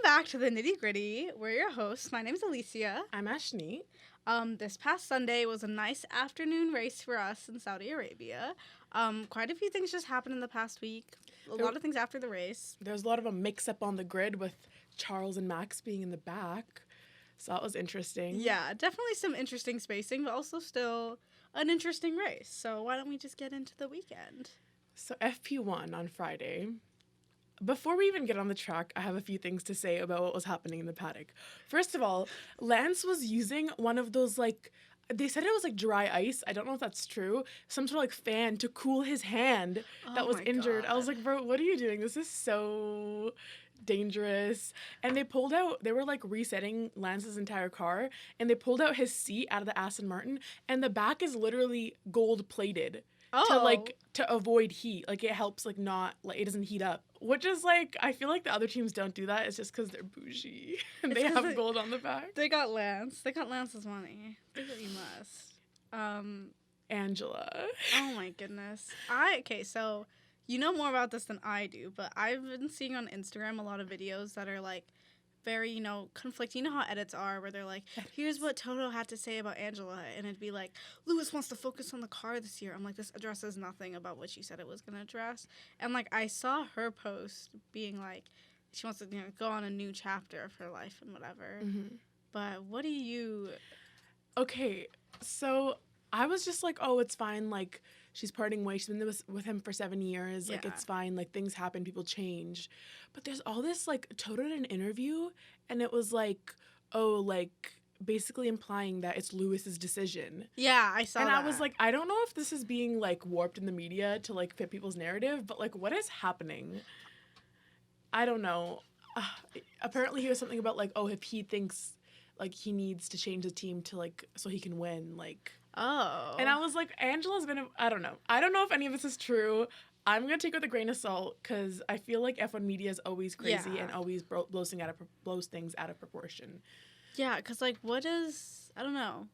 back to the Nitty Gritty. We're your hosts. My name is Allicea. I'm Ashni. This past Sunday was a nice afternoon race for us in Saudi Arabia. Quite a few things just happened in the past week. A lot of things after the race. There was a lot of a mix-up on the grid with Charles and Max being in the back. So that was interesting. Yeah, definitely some interesting spacing, but also still an interesting race. So why don't we just get into the weekend? So FP1 on Friday. Before we even get on the track, I have a few things to say about what was happening in the paddock. First of all, Lance was using one of those, they said it was like dry ice. I don't know if that's true. Some sort of like fan to cool his hand that was injured. God. I was like, bro, what are you doing? This is so dangerous. And they were like resetting Lance's entire car, and they pulled out his seat out of the Aston Martin, and the back is literally gold plated. To avoid heat. Like, it helps, it doesn't heat up. Which is, I feel like the other teams don't do that. It's just because they're bougie. And they have gold on the back. They got Lance. They got Lance's money. They really must. Angela. Oh, my goodness. So, you know more about this than I do, but I've been seeing on Instagram a lot of videos that are, very, conflicting. You know how edits are, where they're like, here's what Toto had to say about Angela, and it'd be like, Lewis wants to focus on the car this year. I'm like, this addresses nothing about what she said it was going to address. And, I saw her post being like, she wants to, go on a new chapter of her life and whatever. Mm-hmm. But what do you... Okay, so I was just like, oh, it's fine, she's parting ways. She's been with him for 7 years. Yeah. It's fine. Things happen. People change. But there's all this, Toto did an interview, and it was basically implying that it's Lewis's decision. Yeah, I saw that. And I was like, I don't know if this is being, warped in the media to, fit people's narrative, but, what is happening? I don't know. Apparently he was something about, if he thinks, he needs to change the team to, so he can win, Oh. And I was like, Angela's been, I don't know. I don't know if any of this is true. I'm going to take it with a grain of salt because I feel like F1 media is always crazy and always blows things out of proportion. Yeah, because, what is, I don't know.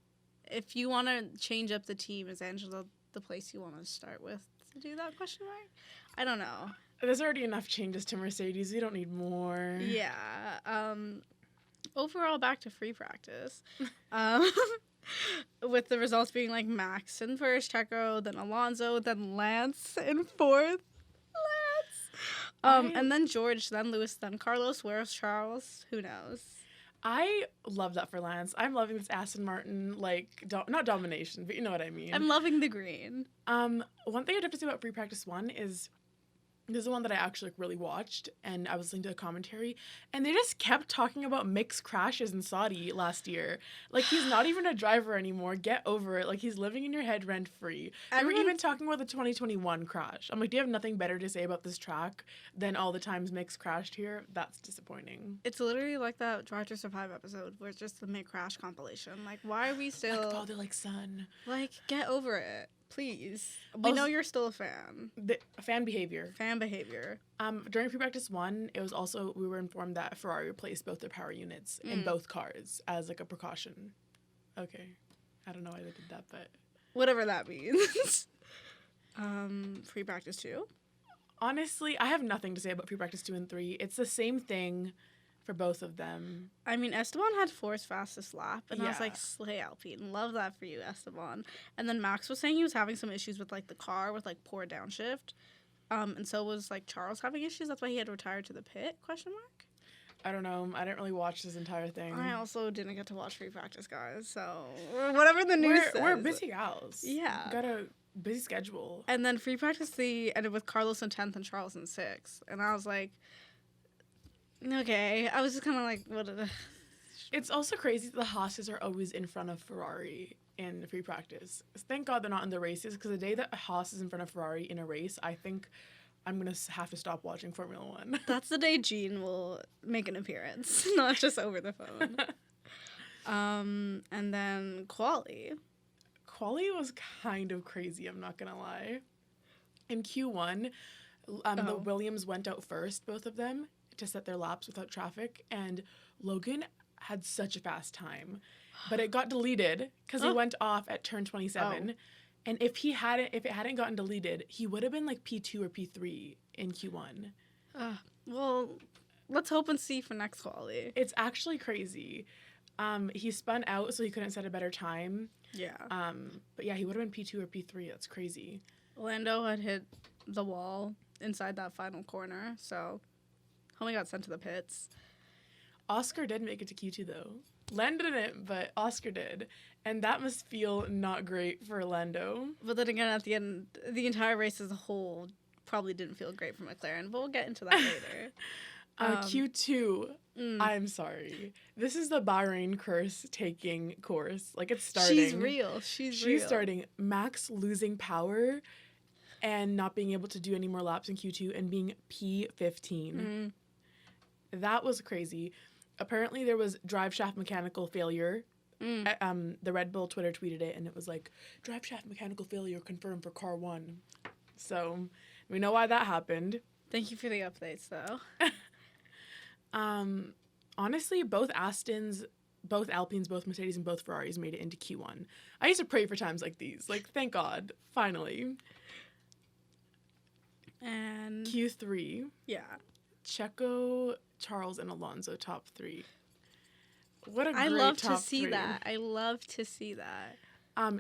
If you want to change up the team, is Angela the place you want to start with to do that, question mark? I don't know. There's already enough changes to Mercedes. We don't need more. Yeah. Overall, back to free practice. With the results being Max in first, Checo, then Alonso, then Lance in fourth. And then George, then Lewis, then Carlos. Where's Charles? Who knows? I love that for Lance. I'm loving this Aston Martin, not domination, but you know what I mean. I'm loving the green. One thing I'd have to say about free practice 1 is this is the one that I actually really watched, and I was listening to the commentary, and they just kept talking about Mick's crashes in Saudi last year. He's not even a driver anymore. Get over it. He's living in your head rent-free. They were even talking about the 2021 crash. I'm like, do you have nothing better to say about this track than all the times Mick's crashed here? That's disappointing. It's literally like that Drive to Survive episode where it's just the Mick crash compilation. Why are we still... Father like son. Get over it. Please. We know you're still a fan. Fan behavior. Fan behavior. During pre-practice 1, it was also, we were informed that Ferrari replaced both their power units in both cars as a precaution. Okay. I don't know why they did that, but... Whatever that means. Pre-practice 2? Honestly, I have nothing to say about pre-practice 2 and 3. It's the same thing for both of them. I mean, Esteban had fourth fastest lap, and I was like, slay Alpine. Love that for you, Esteban. And then Max was saying he was having some issues with, the car with, poor downshift. And so was, Charles having issues. That's why he had retired to the pit, question mark? I don't know. I didn't really watch this entire thing. I also didn't get to watch free practice, guys, so whatever the news says. We're busy gals. Yeah. We've got a busy schedule. And then free practice 3 ended with Carlos in 10th and Charles in 6th. And I was like... Okay, I was just kind of like, what? It's also crazy that the Haas's are always in front of Ferrari in free practice. Thank God they're not in the races, because the day that Haas is in front of Ferrari in a race, I think I'm going to have to stop watching Formula 1. That's the day Jean will make an appearance, not just over the phone. And then Quali. Quali was kind of crazy, I'm not going to lie. In Q1, the Williams went out first, both of them, to set their laps without traffic, and Logan had such a fast time, but it got deleted because he went off at turn 27. And if it hadn't gotten deleted, he would have been P2 or P3 in Q1. Well, let's hope and see for next quali. It's actually crazy. He spun out, so he couldn't set a better time. Yeah. But yeah, he would have been P2 or P3. That's crazy. Lando had hit the wall inside that final corner, so homie got sent to the pits. Oscar did make it to Q2 though. Lando didn't, but Oscar did. And that must feel not great for Lando. But then again, at the end, the entire race as a whole probably didn't feel great for McLaren, but we'll get into that later. Q2, I'm sorry. This is the Bahrain curse taking course. Like, it's starting. She's real. She's starting. Max losing power and not being able to do any more laps in Q2 and being P15. That was crazy. Apparently, there was drive shaft mechanical failure. The Red Bull Twitter tweeted it, and it was like, drive shaft mechanical failure confirmed for car 1. So, we know why that happened. Thank you for the updates, though. Honestly, both Astons, both Alpines, both Mercedes, and both Ferraris made it into Q1. I used to pray for times like these. Like, thank God, finally. And Q3. Yeah. Checo, Charles, and Alonso top 3. What a great I love top to see 3. that. I love to see that.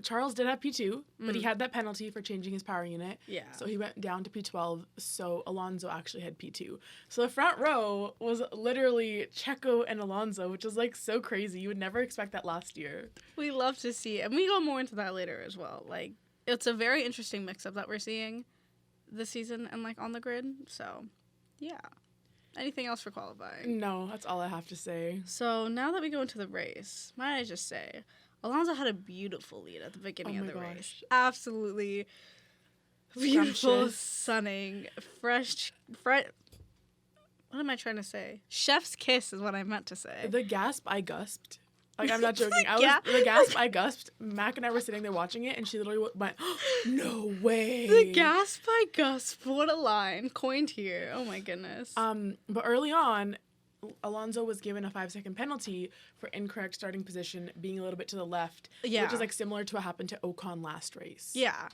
Charles did have P2, but he had that penalty for changing his power unit. Yeah. So he went down to P12, so Alonso actually had P2. So the front row was literally Checo and Alonso, which is like so crazy. You would never expect that last year. We love to see it. And we go more into that later as well. Like, it's a very interesting mix-up that we're seeing this season and, like, on the grid. So, yeah. Anything else for qualifying? No, that's all I have to say. So now that we go into the race, might I just say, Alonso had a beautiful lead at the beginning of the race. Absolutely beautiful, stunning, fresh. What am I trying to say? Chef's kiss is what I meant to say. The gasp, I gasped. Like, I'm not joking. The gasp, I gasped. Mac and I were sitting there watching it, and she literally went, oh, no way. The gasp, I gasp. What a line. Coined here. Oh, my goodness. But early on, Alonso was given a 5-second penalty for incorrect starting position, being a little bit to the left, which is like similar to what happened to Ocon last race. Yeah,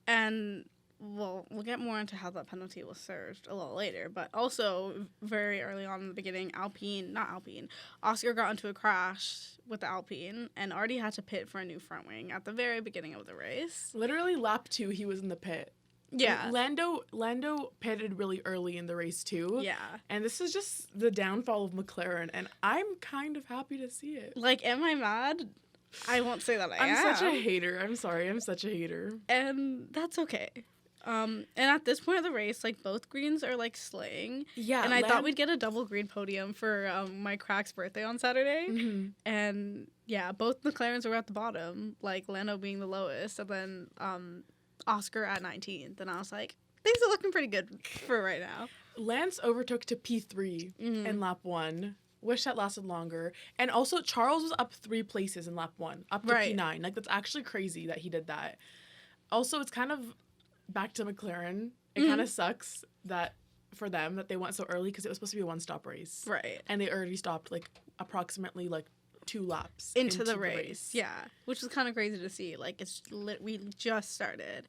and we'll get more into how that penalty was served a little later, but also very early on in the beginning, Oscar got into a crash with the Alpine and already had to pit for a new front wing at the very beginning of the race. Literally lap 2, he was in the pit. Yeah. Lando pitted really early in the race too. Yeah. And this is just the downfall of McLaren, and I'm kind of happy to see it. Like, am I mad? I won't say that I am. I'm such a hater. I'm sorry. I'm such a hater. And that's okay. And at this point of the race, like, both greens are, like, slaying. Yeah. And I thought we'd get a double green podium for my crack's birthday on Saturday. Mm-hmm. And, yeah, both McLarens were at the bottom, like, Lando being the lowest, and then Oscar at 19th. And I was like, things are looking pretty good for right now. Lance overtook to P3 in lap 1. Wish that lasted longer. And also, Charles was up 3 places in lap 1, up to P9. Like, that's actually crazy that he did that. Also, it's kind of back to McLaren. It kind of sucks that for them that they went so early because it was supposed to be a one-stop race. Right. And they already stopped, like, approximately, like, 2 laps into the race. Yeah, which was kind of crazy to see. Like, we just started.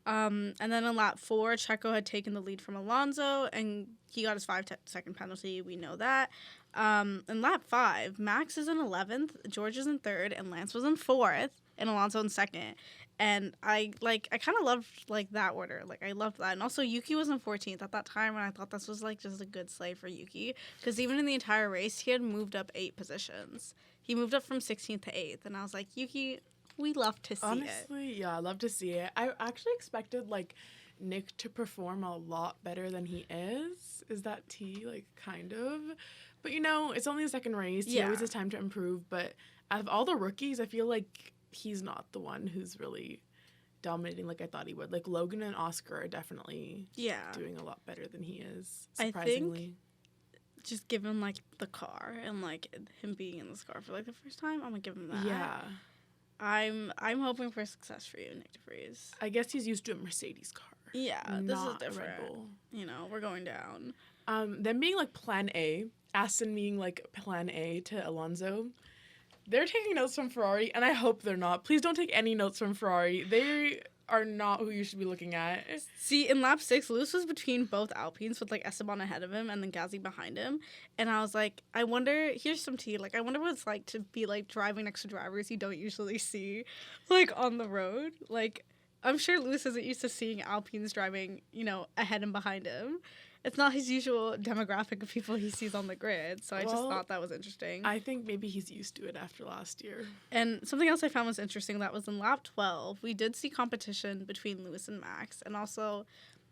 And then in lap 4, Checo had taken the lead from Alonso, and he got his 5-second penalty. We know that. In lap 5, Max is in 11th, George is in 3rd, and Lance was in 4th, and Alonso in 2nd. And I kind of loved, like, that order. Like, I loved that. And also, Yuki was in 14th at that time, and I thought this was, like, just a good slay for Yuki. Because even in the entire race, he had moved up 8 positions. He moved up from 16th to 8th, and I was like, Yuki, we love to see it. Honestly, yeah, I love to see it. I actually expected, like, Nick to perform a lot better than he is. Is that tea? Like, kind of. But, you know, it's only the second race. He always has time to improve. But out of all the rookies, I feel like he's not the one who's really dominating like I thought he would. Like, Logan and Oscar are definitely doing a lot better than he is, surprisingly. I think just give him, like, the car and, like, him being in this car for, like, the first time, I'm going to give him that. Yeah. I'm hoping for success for you, Nick DeVries. I guess he's used to a Mercedes car. Yeah, this is different. A Red Bull. You know, we're going down. Them being, like, plan A, Aston being, like, plan A to Alonso, they're taking notes from Ferrari, and I hope they're not. Please don't take any notes from Ferrari. are not who you should be looking at. See, in lap 6, Lewis was between both Alpines with, like, Esteban ahead of him and then Gasly behind him. And I was like, I wonder, here's some tea, like, I wonder what it's like to be, like, driving next to drivers you don't usually see, like, on the road. Like, I'm sure Lewis isn't used to seeing Alpines driving, you know, ahead and behind him. It's not his usual demographic of people he sees on the grid, so I just thought that was interesting. I think maybe he's used to it after last year. And something else I found was interesting, that was in lap 12, we did see competition between Lewis and Max, and also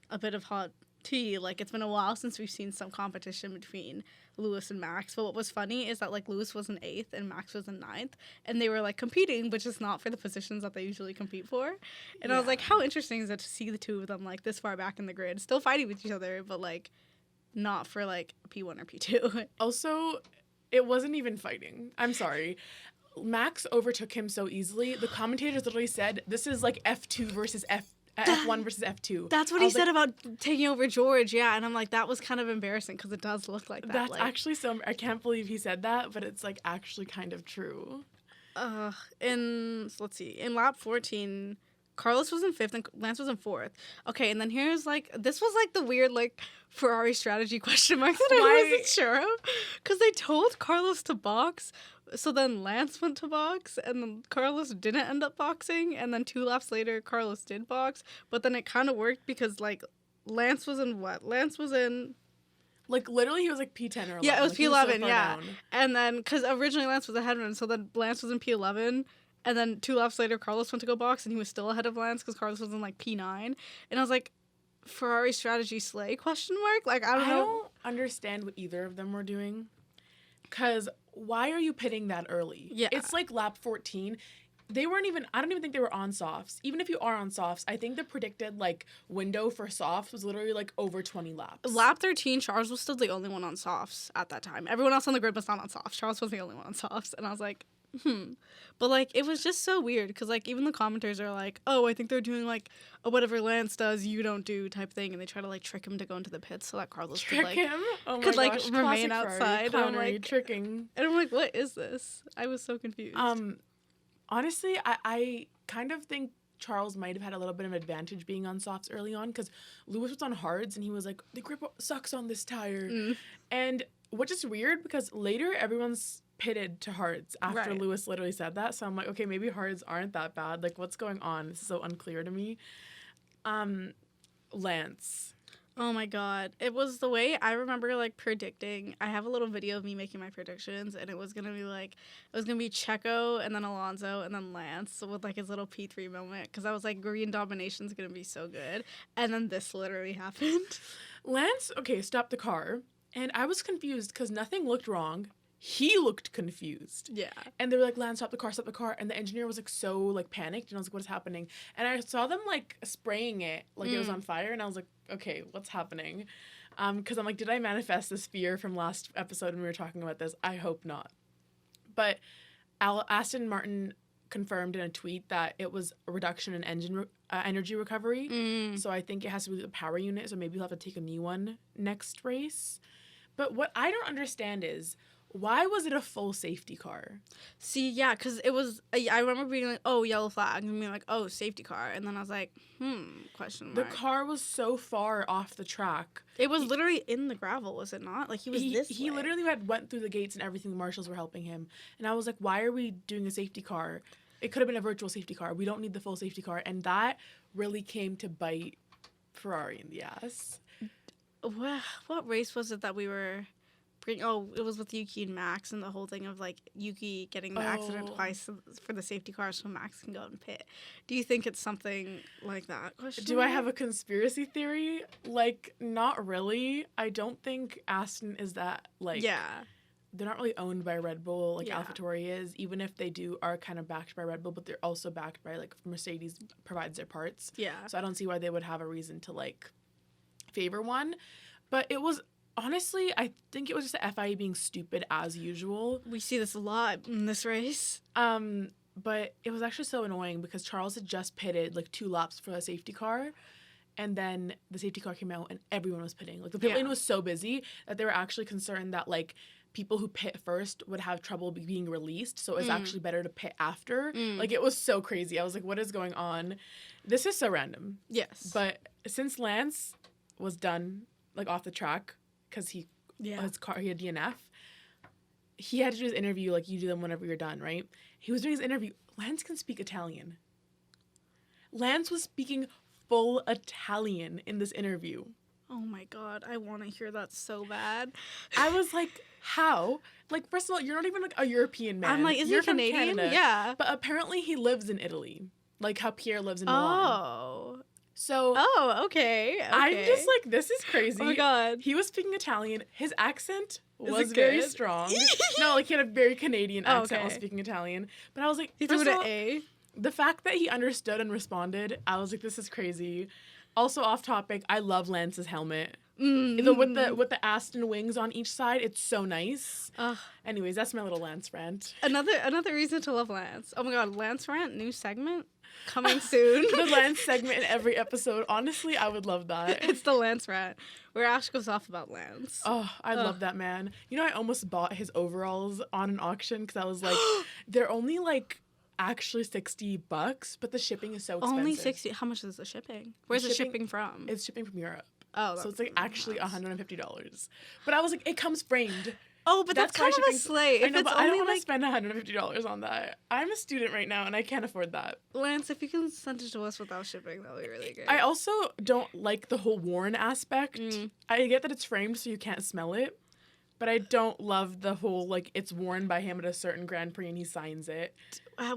a bit of hot tea. Like, it's been a while since we've seen some competition between Lewis and Max, but what was funny is that, like, Lewis was in 8th and Max was in 9th, and they were, like, competing, but just not for the positions that they usually compete for. And I was like, how interesting is it to see the two of them, like, this far back in the grid, still fighting with each other, but, like, not for, like, P1 or P2. Also, it wasn't even fighting. I'm sorry. Max overtook him so easily. The commentators literally said, this is, like, F2 versus F1 versus F2. That's what he said about taking over George, yeah. And I'm like, that was kind of embarrassing because it does look like that. That's like, actually so... I can't believe he said that, but it's, like, actually kind of true. Let's see. In lap 14, Carlos was in 5th and Lance was in 4th. Okay, and then here's, like, this was, like, the weird, like, Ferrari strategy question mark that I wasn't sure of. Because they told Carlos to box, so then Lance went to box, and then Carlos didn't end up boxing, and then 2 laps later, Carlos did box, but then it kind of worked because, like, Lance was in what? Lance was in... Like, literally, he was, like, P10 or 11. Yeah, it was like, P11, so yeah. down. And then, because originally Lance was ahead of him, so then Lance was in P11, and then 2 laps later, Carlos went to go box, and he was still ahead of Lance because Carlos was in, like, P9. And I was like, Ferrari strategy slay, question mark? Like, I don't know. I don't understand what either of them were doing. Because why are you pitting that early? Yeah. It's like lap 14. They weren't even, I don't even think they were on softs. Even if you are on softs, I think the predicted, like, window for softs was literally, like, over 20 laps. Lap 13, Charles was still the only one on softs at that time. Everyone else on the grid was not on softs. Charles was the only one on softs. And I was like, But, like, it was just so weird because, like, even the commenters are like, oh, I think they're doing, like, a whatever Lance does, you don't do type thing. And they try to, like, trick him to go into the pits so that Carlos could, like, remain outside. Clownery, And I'm like, tricking. And I'm like, what is this? I was so confused. Honestly, I kind of think Charles might have had a little bit of an advantage being on softs early on because Lewis was on hards and he was like, the grip sucks on this tire. And which is weird because later everyone's pitted to hards after Lewis literally said that. So I'm like, okay, maybe hards aren't that bad. Like, what's going on? This is so unclear to me. Lance. Oh my god. It was the way I remember, like, predicting. I have a little video of me making my predictions, and it was going to be, like, it was going to be Checo, and then Alonso, and then Lance with, like, his little P3 moment, because I was like, green domination's going to be so good. And then this literally happened. Lance, okay, stopped the car, and I was confused because nothing looked wrong. He looked confused. Yeah. And they were like, Lance, stop the car. And the engineer was, like, so, like, panicked. And I was like, what is happening? And I saw them, like, spraying it like it was on fire. And I was like, okay, what's happening? Because I'm like, did I manifest this fear from last episode when we were talking about this? I hope not. But Aston Martin confirmed in a tweet that it was a reduction in engine energy recovery. So I think it has to be the power unit. So maybe we'll have to take a new one next race. But what I don't understand is, why was it a full safety car? See, yeah, because it was, I remember being like, oh, yellow flag, and being like, oh, safety car. And then I was like, question mark. The car was so far off the track. It was literally in the gravel, was it not? Like, he was this way. He literally went through the gates and everything. The marshals were helping him. And I was like, why are we doing a safety car? It could have been a virtual safety car. We don't need the full safety car. And that really came to bite Ferrari in the ass. What race was it that we were... it was with Yuki and Max, and the whole thing of, like, Yuki getting the accident twice for the safety car so Max can go and pit. Do you think it's something like that? Do I have a conspiracy theory? Like, not really. I don't think Aston is that, like... Yeah. They're not really owned by Red Bull, like AlphaTauri is. Even if they are kind of backed by Red Bull, but they're also backed by, like, Mercedes provides their parts. Yeah. So I don't see why they would have a reason to, like, favor one. But it was... Honestly, I think it was just the FIA being stupid as usual. We see this a lot in this race. But it was actually so annoying because Charles had just pitted, like, 2 laps for a safety car. And then the safety car came out and everyone was pitting. Like, the pit lane was so busy that they were actually concerned that, like, people who pit first would have trouble being released, so it's actually better to pit after. Mm. Like, it was so crazy. I was like, what is going on? This is so random. Yes. But since Lance was done, like, off the track, because his car, he had DNF, he had to do his interview, like, you do them whenever you're done, right? He was doing his interview. Lance can speak Italian. Lance was speaking full Italian in this interview. Oh my God, I want to hear that so bad. I was like, how? Like, first of all, you're not even like a European man. I'm like, is he Canadian? Yeah. But apparently he lives in Italy. Like how Pierre lives in Milan. Oh. So. Oh, okay. I'm just like, this is crazy. Oh my God. He was speaking Italian. His accent was it very good? strong. No, like he had a very Canadian accent while okay. speaking Italian. But I was like, He first threw of it all, an A. the fact that he understood and responded, I was like, this is crazy. Also off topic, I love Lance's helmet. Mm-hmm. With the Aston wings on each side, it's so nice. Anyways, that's my little Lance rant. Another reason to love Lance. Oh my God, Lance rant, new segment coming soon. The Lance segment in every episode. Honestly, I would love that. It's the Lance rant, where Ash goes off about Lance. Oh, I love that man. You know, I almost bought his overalls on an auction because I was like, they're only like actually $60, but the shipping is so expensive. Only 60. How much is the shipping? Where's the shipping from? It's shipping from Europe. Oh, so it's like actually $150. But I was like, it comes framed. Oh, but that's kind of a slay. I know, but I don't want to spend $150 on that. I'm a student right now, and I can't afford that. Lance, if you can send it to us without shipping, that would be really good. I also don't like the whole worn aspect. I get that it's framed so you can't smell it, but I don't love the whole, like, it's worn by him at a certain Grand Prix and he signs it.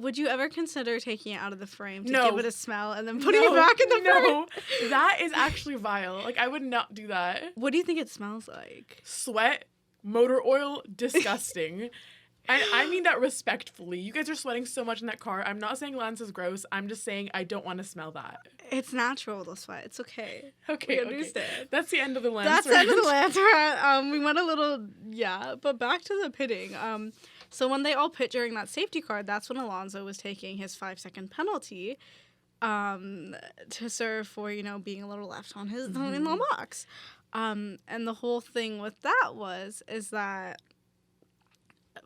Would you ever consider taking it out of the frame to No. give it a smell and then putting it back in the frame? No, that is actually vile. Like, I would not do that. What do you think it smells like? Sweat, motor oil, disgusting. And I mean that respectfully. You guys are sweating so much in that car. I'm not saying Lance is gross. I'm just saying I don't want to smell that. It's natural to sweat. It's okay. Okay, we understand. That's the end of the Lance That's the rant. end of the Lance rant. We went a little, but back to the pitting. So when they all pit during that safety car, that's when Alonso was taking his 5-second penalty to serve for, being a little left on his in the box. And the whole thing with that is that,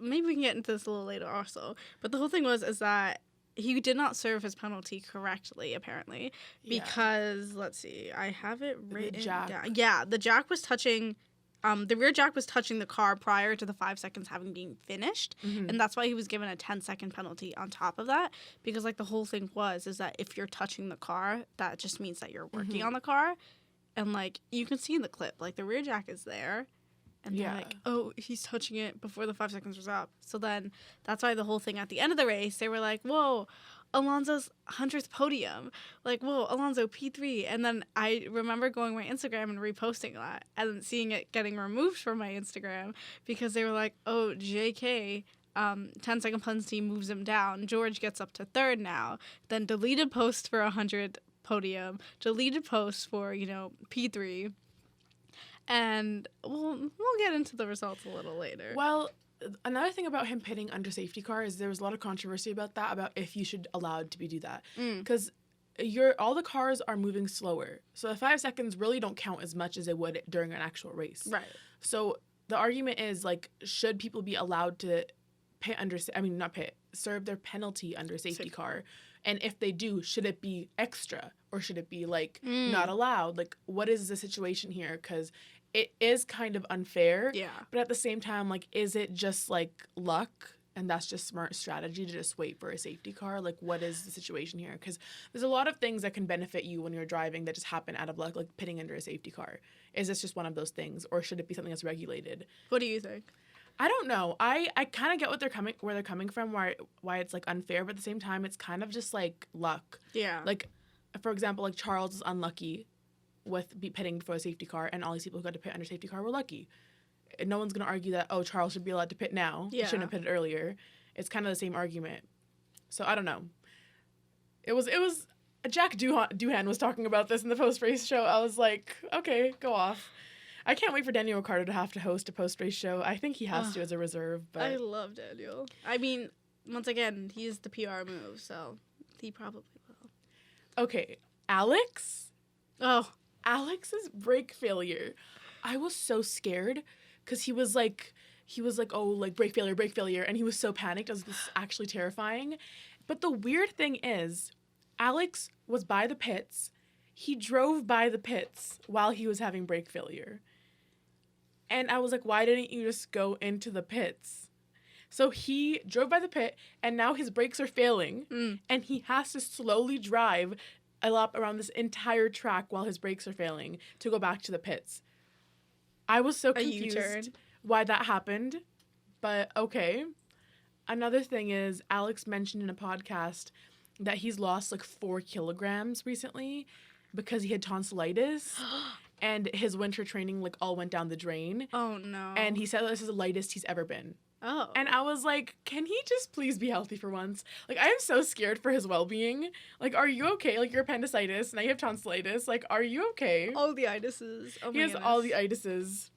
maybe we can get into this a little later also, but the whole thing is that he did not serve his penalty correctly, apparently, because, let's see, I have it written down. Yeah, the jack was touching... the rear jack was touching the car prior to the 5 seconds having been finished, and that's why he was given a 10-second penalty on top of that, because, like, the whole thing is that if you're touching the car, that just means that you're working on the car, and, like, you can see in the clip, like, the rear jack is there, and they're like, oh, he's touching it before the 5 seconds was up. So then that's why the whole thing at the end of the race, they were like, whoa, Alonso's 100th podium. Like, whoa, Alonso P3. And then I remember going on my Instagram and reposting that and then seeing it getting removed from my Instagram because they were like, oh, JK, 10-second penalty moves him down. George gets up to third now. Then deleted post for 100 podium. Deleted post for, P3. And we'll get into the results a little later. Well, another thing about him pitting under safety car is there was a lot of controversy about that, about if you should allowed to do that. Because all the cars are moving slower. So the 5 seconds really don't count as much as it would during an actual race. Right. So the argument is, like, should people be allowed to serve their penalty under safety car? And if they do, should it be extra or should it be, like, not allowed? Like, what is the situation here? Because it is kind of unfair. Yeah. But at the same time, like, is it just, like, luck and that's just smart strategy to just wait for a safety car? Like, what is the situation here? Because there's a lot of things that can benefit you when you're driving that just happen out of luck, like pitting under a safety car. Is this just one of those things? Or should it be something that's regulated? What do you think? I don't know. I kind of get where they're coming from, why it's, like, unfair, but at the same time, it's kind of just, like, luck. Yeah. Like, for example, like, Charles is unlucky with pitting before a safety car, and all these people who got to pit under safety car were lucky. And no one's going to argue that, oh, Charles should be allowed to pit now. Yeah. He shouldn't have pitted earlier. It's kind of the same argument. So, I don't know. It was Jack Doohan was talking about this in the post-race show. I was like, okay, go off. I can't wait for Daniel Ricciardo to have to host a post-race show. I think he has to as a reserve. But I love Daniel. I mean, once again, he's the PR move, so he probably will. Okay, Alex? Oh. Alex's brake failure. I was so scared because he was, like, he was like, oh, like brake failure. And he was so panicked. I was like, this is actually terrifying. But the weird thing is, Alex was by the pits. He drove by the pits while he was having brake failure. And I was like, why didn't you just go into the pits? So he drove by the pit, and now his brakes are failing, and he has to slowly drive a lap around this entire track while his brakes are failing to go back to the pits. I was so confused why that happened, but okay. Another thing is, Alex mentioned in a podcast that he's lost like 4 kilograms recently because he had tonsillitis. And his winter training like all went down the drain. Oh no. And he said this is the lightest he's ever been. Oh. And I was like, can he just please be healthy for once? Like, I am so scared for his well-being. Like, are you okay? Like, your appendicitis, now you have tonsillitis. Like, are you okay? All the itises. Oh my He has goodness. all the itises.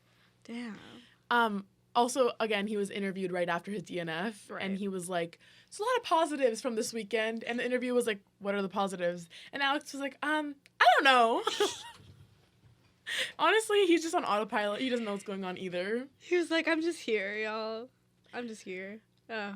Damn. Also, again, he was interviewed right after his DNF. Right. And he was like, there's a lot of positives from this weekend. And the interview was like, what are the positives? And Alex was like, I don't know. Honestly, he's just on autopilot. He doesn't know what's going on either. He was like, I'm just here, y'all. I'm just here. Oh.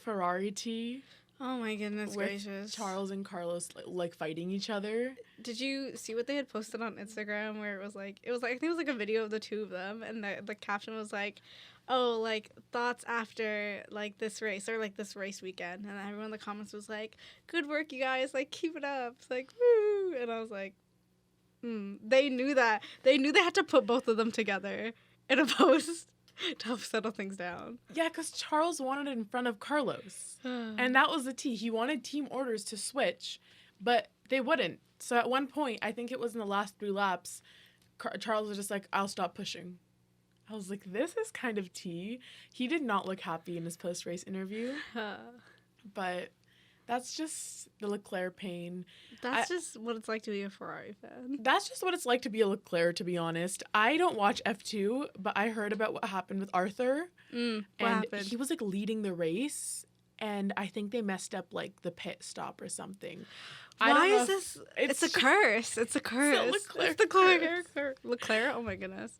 Ferrari tea. Oh my goodness with gracious. Charles and Carlos like fighting each other. Did you see what they had posted on Instagram where it was like I think it was like a video of the two of them, and the caption was like, oh, like thoughts after like this race or like this race weekend, and everyone in the comments was like, good work you guys, like keep it up. It's like woo, and I was like, they knew that. They knew they had to put both of them together in a post to help settle things down. Yeah, because Charles wanted it in front of Carlos. And that was the tea. He wanted team orders to switch, but they wouldn't. So at one point, I think it was in the last 3 laps, Charles was just like, I'll stop pushing. I was like, this is kind of tea. He did not look happy in his post-race interview. But that's just the Leclerc pain. That's just what it's like to be a Ferrari fan. That's just what it's like to be a Leclerc, to be honest. I don't watch F2, but I heard about what happened with Arthur. What happened? He was, like, leading the race, and I think they messed up, like, the pit stop or something. Why is this? It's a curse. It's a curse. Leclerc It's the Leclerc? Oh, my goodness.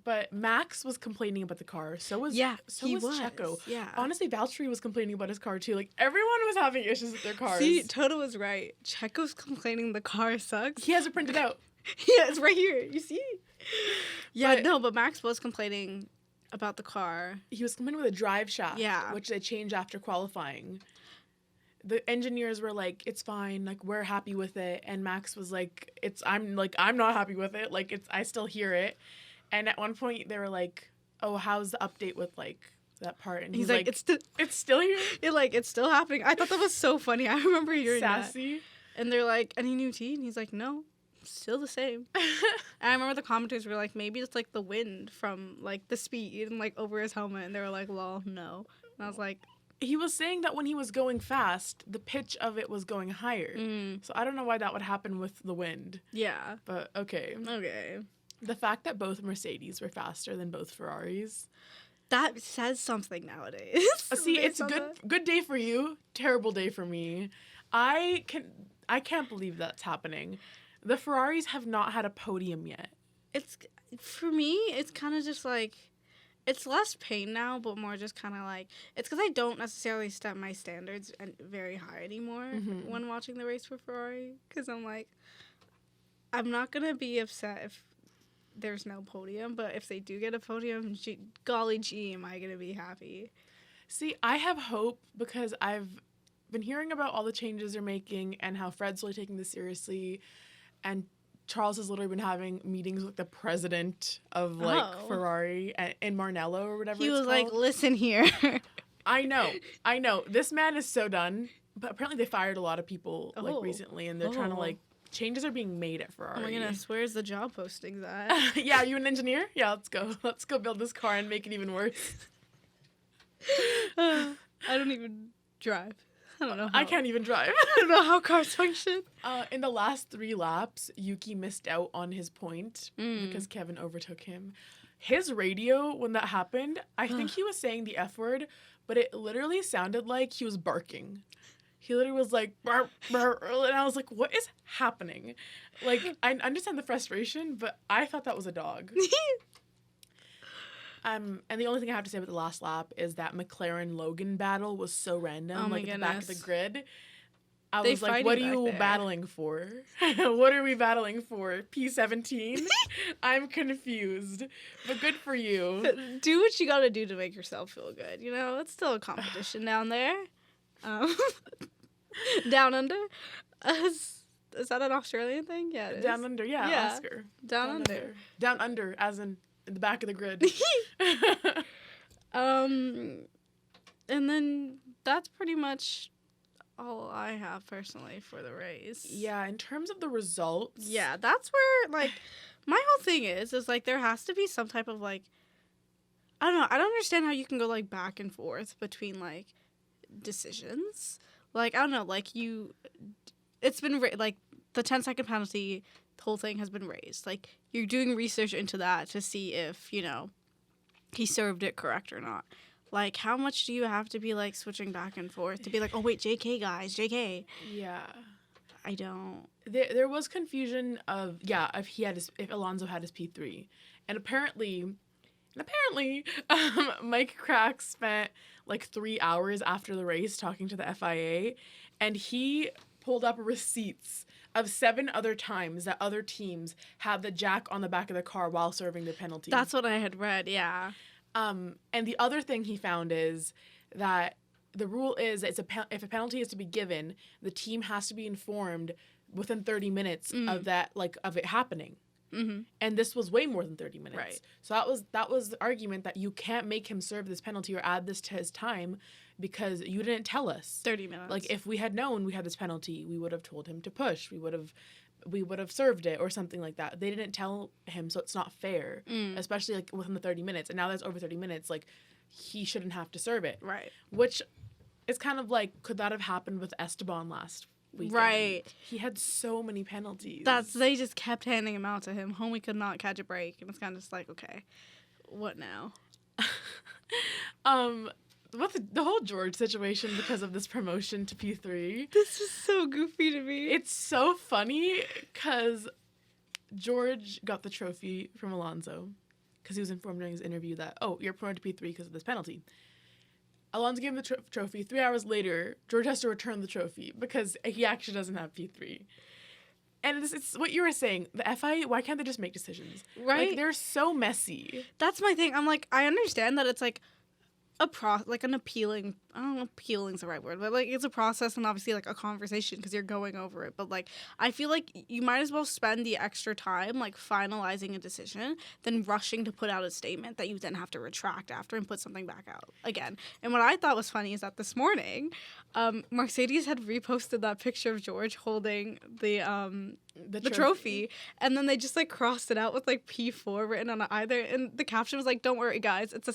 But Max was complaining about the car. So was Checo. Yeah. Honestly, Valtteri was complaining about his car too. Like, everyone was having issues with their cars. See, Toto was right. Checo's complaining the car sucks. He has it printed out. Yeah, it's right here. You see? Yeah, But but Max was complaining about the car. he was complaining with a drive shaft, Yeah. which they changed after qualifying. The engineers were like, it's fine, like, we're happy with it. And Max was like, I'm not happy with it. Like, I still hear it. And at one point, they were like, oh, how's the update with, like, that part? And He's like, it's still here? It's still happening. I thought that was so funny. I remember hearing Sassy. that. And they're like, any new tea? And he's like, no, still the same. And I remember the commenters were like, maybe it's, like, the wind from, like, the speed and, like, over his helmet. And they were like, lol, no. And I was like... He was saying that when he was going fast, the pitch of it was going higher. So I don't know why that would happen with the wind. Yeah. But okay. Okay. The fact that both Mercedes were faster than both Ferraris. That says something nowadays. See, it's a good day for you, terrible day for me. I can't believe that's happening. The Ferraris have not had a podium yet. For me, it's kind of just like, it's less pain now, but more just kind of like, it's because I don't necessarily set my standards very high anymore when watching the race for Ferrari. Because I'm like, I'm not going to be upset if there's no podium, but if they do get a podium, golly gee, am I going to be happy. See, I have hope because I've been hearing about all the changes they're making and how Fred's really taking this seriously. And Charles has literally been having meetings with the president of, like, Ferrari in Maranello or whatever He it's was called. like, listen here. I know. This man is so done. But apparently they fired a lot of people, like, recently. And they're trying to, like, changes are being made at Ferrari. Oh my goodness, where's the job postings at? Yeah, you an engineer? Yeah, let's go. Let's go build this car and make it even worse. I don't even drive. I don't know. I can't even drive. I don't know how cars function. In the last 3 laps, Yuki missed out on his point because Kevin overtook him. His radio, when that happened, I think he was saying the F word, but it literally sounded like he was barking. He literally was like, bark, bark, and I was like, what is happening? Like, I understand the frustration, but I thought that was a dog. And the only thing I have to say about the last lap is that McLaren-Logan battle was so random. Oh my Like, at the back of the goodness. grid. I They was like, fighting what are back you there. battling for? What are we battling for? P17? I'm confused. But good for you. Do what you gotta do to make yourself feel good. You know, it's still a competition down there. Down under. Is that an Australian thing? Yeah, it is. Down under, yeah. Oscar. Down under. Down under, as in the back of the grid. And then that's pretty much all I have personally for the race. Yeah, in terms of the results. Yeah, that's where, like, my whole thing is like, there has to be some type of, like, I don't know. I don't understand how you can go, like, back and forth between, like, decisions. Like, I don't know. Like, it's been, like, the 10-second penalty, the whole thing has been raised. Like, you're doing research into that to see if, you know, he served it correct or not. Like, how much do you have to be, like, switching back and forth to be like, oh, wait, JK, guys, JK? Yeah. I don't. There was confusion of, if Alonso had his P3. And apparently, Mike Crack spent, like, 3 hours after the race talking to the FIA, and he pulled up receipts of 7 other times that other teams had the jack on the back of the car while serving the penalty. That's what I had read, yeah. And the other thing he found is that the rule is that if a penalty is to be given, the team has to be informed within 30 minutes of that, like, of it happening. Mm-hmm. And this was way more than 30 minutes. Right. So that was the argument that you can't make him serve this penalty or add this to his time because you didn't tell us. 30 minutes. Like, if we had known we had this penalty, we would have told him to push. We would have served it or something like that. They didn't tell him, so it's not fair, especially, like, within the 30 minutes. And now that's over 30 minutes, like, he shouldn't have to serve it. Right. Which is kind of like, could that have happened with Esteban last weekend? Right. He had so many penalties. They just kept handing them out to him. Homie could not catch a break. And it's kind of just like, okay, what now? What's the whole George situation because of this promotion to P3? This is so goofy to me. It's so funny because George got the trophy from Alonso because he was informed during his interview that, oh, you're promoted to P3 because of this penalty. Alonso gave him the trophy. 3 hours later, George has to return the trophy because he actually doesn't have P3. And it's what you were saying. The FIA, why can't they just make decisions? Right? Like, they're so messy. That's my thing. I'm like, I understand that it's like an appealing, I don't know if appealing's the right word, but like it's a process and obviously like a conversation because you're going over it. But like, I feel like you might as well spend the extra time like finalizing a decision than rushing to put out a statement that you then have to retract after and put something back out again. And what I thought was funny is that this morning, Mercedes had reposted that picture of George holding the trophy, and then they just like crossed it out with like P4 written on either, and the caption was like, "Don't worry, guys, it's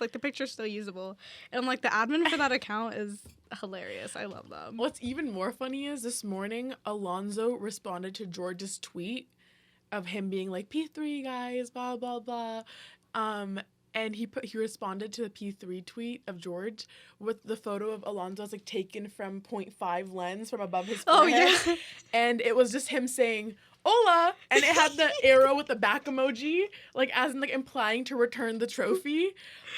like the picture's still usable." And like the admin for that account is hilarious. I love them. What's even more funny is this morning Alonso responded to George's tweet of him being like, P3 guys, blah blah blah, and he responded to the P3 tweet of George with the photo of Alonso as like taken from 0.5 lens from above his forehead. Oh yeah. And it was just him saying "Hola," and it had the arrow with the back emoji, like as in like implying to return the trophy.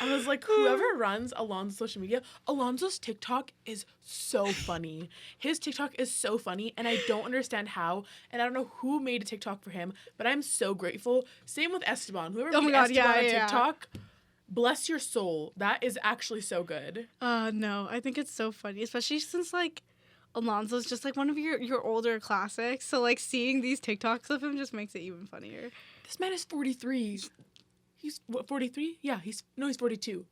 I was like, whoever runs Alonso's social media, Alonso's TikTok is so funny. His TikTok is so funny, and I don't understand how, and I don't know who made a TikTok for him, but I'm so grateful. Same with Esteban. Whoever made Esteban on TikTok, bless your soul. That is actually so good. No, I think it's so funny, especially since like Alonso's just like one of your older classics. So like seeing these TikToks of him just makes it even funnier. This man is 43. He's what, 43? Yeah, he's 42.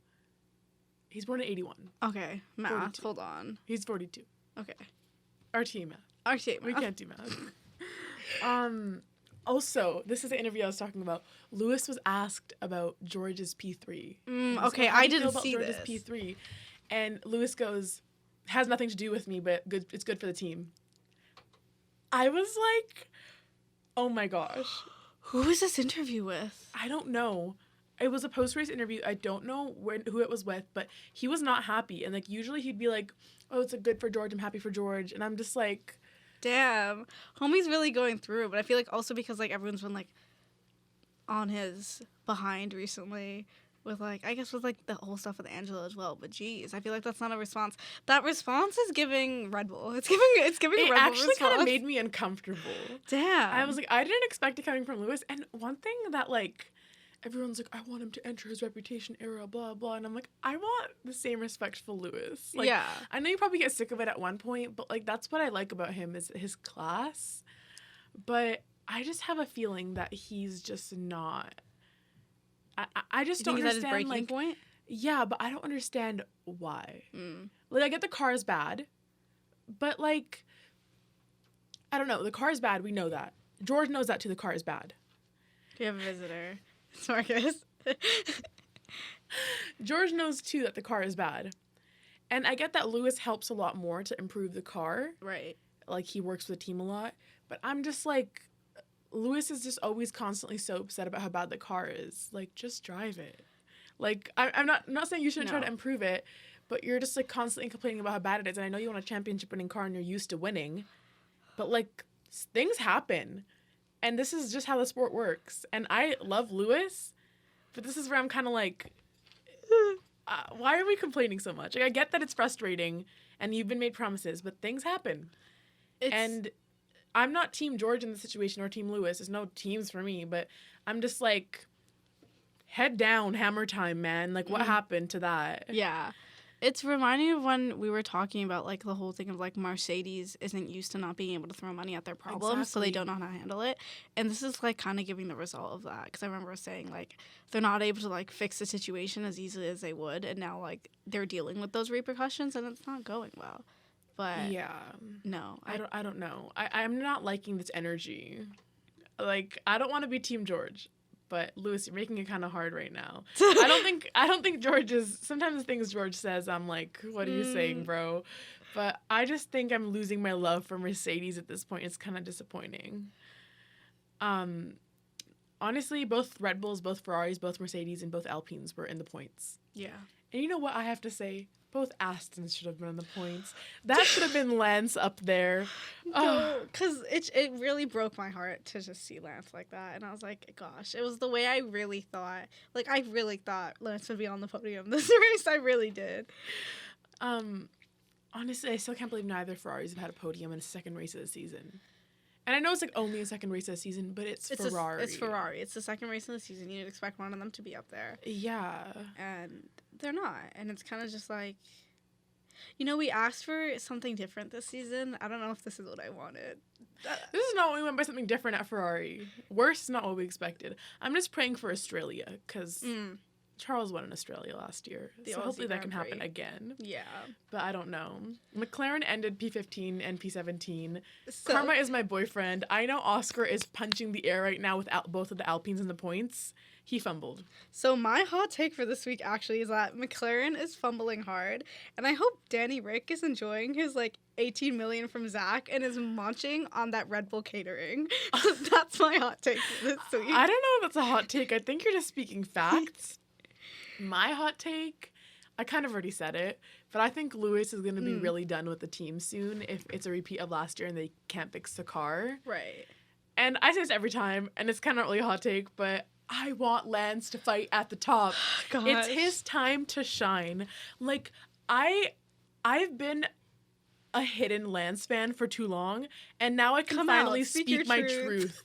He's born in 81. Okay, math. 42. Hold on. He's 42. Okay. RT math. RT math. We can't do math. Also, this is the interview I was talking about. Lewis was asked about George's P3. Okay, I didn't see George's this. P3, and Lewis goes, has nothing to do with me, but good. It's good for the team. I was like, oh my gosh. Who was this interview with? I don't know. It was a post-race interview. I don't know who it was with, but he was not happy. And like usually he'd be like, oh, it's a good for George. I'm happy for George. And I'm just like, damn, homie's really going through it. But I feel like also because like everyone's been like on his behind recently with like, I guess with like the whole stuff with Angela as well. But geez, I feel like that's not a response. That response is giving Red Bull. It's giving Red Bull It actually kind response. of made me uncomfortable. Damn. I was like, I didn't expect it coming from Lewis. And one thing that like everyone's like, I want him to enter his reputation era, blah blah. And I'm like, I want the same respect for Lewis. Like, yeah. I know you probably get sick of it at one point, but like that's what I like about him is his class. But I just have a feeling that he's just not. I just don't understand. At his breaking like, point? Yeah, but I don't understand why. Mm. Like, I get the car is bad, but like, I don't know. The car is bad. We know that. George knows that too. The car is bad. We have a visitor. It's Marcus. George knows too that the car is bad, and I get that Lewis helps a lot more to improve the car. Right. Like, he works with the team a lot, but I'm just like, Lewis is just always constantly so upset about how bad the car is. Like, just drive it. Like, I'm not saying you shouldn't try to improve it, but you're just like constantly complaining about how bad it is. And I know you want a championship winning car and you're used to winning, but like things happen, and this is just how the sport works. And I love Lewis, but this is where I'm kind of like, why are we complaining so much? Like, I get that it's frustrating and you've been made promises, but things happen. And I'm not Team George in the situation or Team Lewis. There's no teams for me, but I'm just like, head down, hammer time, man. Like, what happened to that? Yeah. It's reminding me of when we were talking about, like, the whole thing of, like, Mercedes isn't used to not being able to throw money at their problems, so they don't know how to handle it. And this is, like, kind of giving the result of that. Because I remember saying, like, they're not able to, like, fix the situation as easily as they would. And now, like, they're dealing with those repercussions, and it's not going well. But yeah, no, I don't know. I'm not liking this energy. Like, I don't want to be Team George, but Lewis, you're making it kind of hard right now. I don't think George is. Sometimes the things George says, I'm like, what are you saying, bro? But I just think I'm losing my love for Mercedes at this point. It's kind of disappointing. Honestly, both Red Bulls, both Ferraris, both Mercedes, and both Alpines were in the points. Yeah. And you know what I have to say? Both Astons should have been in the points. That should have been Lance up there. No, because it really broke my heart to just see Lance like that. And I was like, gosh, it was the way I really thought. Like, I really thought Lance would be on the podium this race. I really did. Honestly, I still can't believe neither Ferraris have had a podium in a second race of the season. And I know it's like only a second race of the season, but it's Ferrari. It's Ferrari. It's the second race of the season. You'd expect one of them to be up there. Yeah. And they're not. And it's kind of just like, you know, we asked for something different this season. I don't know if this is what I wanted. This is not what we went by something different at Ferrari. Worse is not what we expected. I'm just praying for Australia because Charles won in Australia last year. So hopefully that can happen again. Yeah. But I don't know. McLaren ended P15 and P17. Karma is my boyfriend. I know Oscar is punching the air right now with both of the Alpines in the points. He fumbled. So my hot take for this week actually is that McLaren is fumbling hard, and I hope Danny Rick is enjoying his like 18 million from Zach and is munching on that Red Bull catering. That's my hot take for this week. I don't know if that's a hot take. I think you're just speaking facts. My hot take, I kind of already said it, but I think Lewis is going to be really done with the team soon if it's a repeat of last year and they can't fix the car. Right. And I say this every time, and it's kind of really a hot take, but I want Lance to fight at the top. Gosh. It's his time to shine. Like, I've been a hidden Lance fan for too long, and now I can finally speak my truth.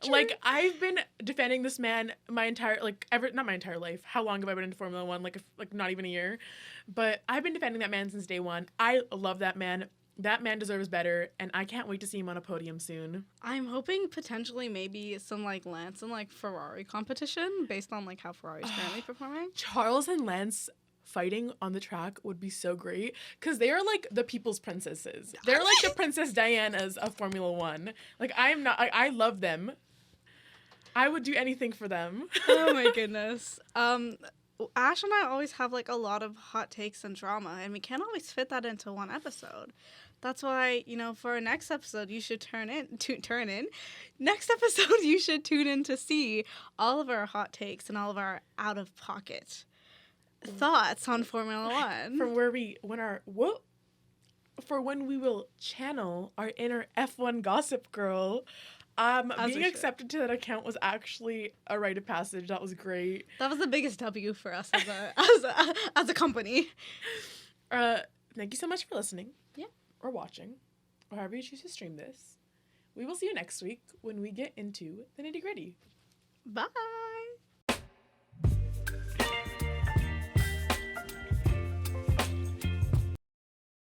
Like, I've been defending this man my entire, like, not my entire life. How long have I been into Formula One? Like not even a year. But I've been defending that man since day one. I love that man. That man deserves better, and I can't wait to see him on a podium soon. I'm hoping potentially maybe some, like, Lance and, like, Ferrari competition based on, like, how Ferrari's currently performing. Charles and Lance fighting on the track would be so great, because they are, like, the people's princesses. They're, like, the Princess Dianas of Formula One. Like, I love them. I would do anything for them. Oh, my goodness. Ash and I always have, like, a lot of hot takes and drama, and we can't always fit that into one episode. That's why, you know, for our next episode, you should turn in. Next episode, you should tune in to see all of our hot takes and all of our out-of-pocket thoughts on Formula One. When we will channel our inner F1 gossip girl. As we Being should. accepted to that account was actually a rite of passage. That was great. That was the biggest W for us as as a company. Thank you so much for listening. Yeah. Or watching, or however you choose to stream this. We will see you next week when we get into the nitty-gritty. Bye.